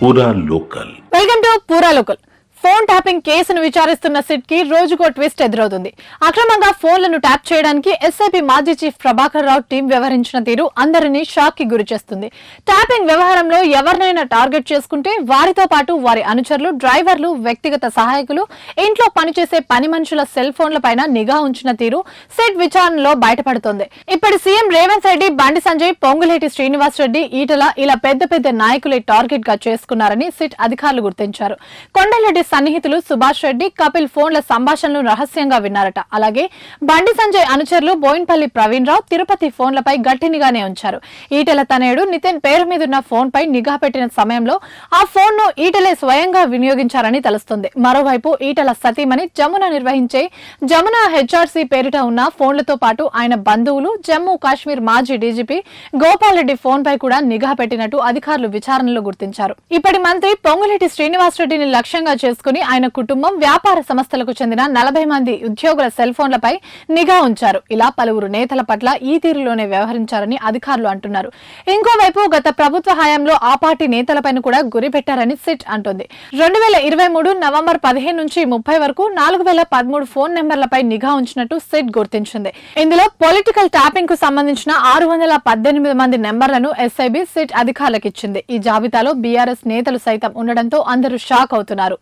పూరా local. Welcome to పూరా local. Phone tapping కేసును విచారిస్తున్న సిట్ కి రోజుకో ట్విస్ట్ ఎదురవుతుంది. అక్రమంగా ఫోన్లను ట్యాప్ చేయడానికి ఎస్ఐపి మాజీ చీఫ్ ప్రభాకర్ రావు టీం వ్యవహరించిన తీరు అందరినీ షాక్ కి గురి చేస్తుంది. ట్యాపింగ్ వ్యవహారంలో ఎవరినైనా టార్గెట్ చేసుకుంటే వారితో పాటు వారి అనుచరులు, డ్రైవర్లు, వ్యక్తిగత సహాయకులు, ఇంట్లో పనిచేసే పని మనుషుల సెల్ ఫోన్లపైన నిఘా ఉంచిన తీరు సిట్ విచారణలో బయటపడుతోంది. ఇప్పటి సీఎం రేవంత్ రెడ్డి, బండి సంజయ్, పొంగులేటి శ్రీనివాస్ రెడ్డి, ఈటల ఇలా పెద్ద పెద్ద నాయకులే టార్గెట్ గా చేసుకున్నారని సిట్ అధికారులు గుర్తించారు. కొండలరెడ్డి సన్నిహితులు సుభాష్ రెడ్డి, కపిల్ ఫోన్ల సంభాషణలు రహస్యంగా విన్నారట. అలాగే బండి సంజయ్ అనుచరులు బోయిన్పల్లి ప్రవీణ్ రావు, తిరుపతి ఫోన్లపై గట్టి నిఘానే ఉంచారు. ఈటల తనయుడు నితిన్ పేరు మీదున్న ఫోన్ పై నిఘా పెట్టిన సమయంలో ఆ ఫోన్ ను ఈటలే స్వయంగా వినియోగించారని తెలుస్తుంది. మరోవైపు ఈటల సతీమణి జమున నిర్వహించే జమున హెచ్ఆర్సీ పేరిట ఉన్న ఫోన్లతో పాటు ఆయన బంధువులు, జమ్మూ కాశ్మీర్ మాజీ డీజీపీ గోపాల్ రెడ్డి ఫోన్ పై కూడా నిఘా పెట్టినట్టు అధికారులు విచారణలో గుర్తించారు. ఇప్పటి మంత్రి పొంగులేటి శ్రీనివాస్ రెడ్డిని లక్ష్యంగా చేసుకుని ఆయన కుటుంబం, వ్యాపార సంస్థలకు చెందిన 40 మంది ఉద్యోగుల సెల్ ఫోన్లపై నిఘా ఉంచారు. ఇలా పలువురు నేతల పట్ల ఈ తీరులోనే వ్యవహరించారని అధికారులు అంటున్నారు. ఇంకోవైపు గత ప్రభుత్వ హయాంలో ఆ పార్టీ నేతలపైన కూడా గురిపెట్టారని సిట్ అంటోంది. 2023 నవంబర్ 15 నుంచి 30 వరకు 4013 ఫోన్ నెంబర్లపై నిఘా ఉంచినట్టు సిట్ గుర్తించింది. ఇందులో పొలిటికల్ ట్యాపింగ్ కు సంబంధించిన 618 మంది నెంబర్లను ఎస్ఐబి సిట్ అధికారులకు ఇచ్చింది. ఈ జాబితాలో బీఆర్ఎస్ నేతలు సైతం ఉండడంతో అందరూ షాక్ అవుతున్నారు.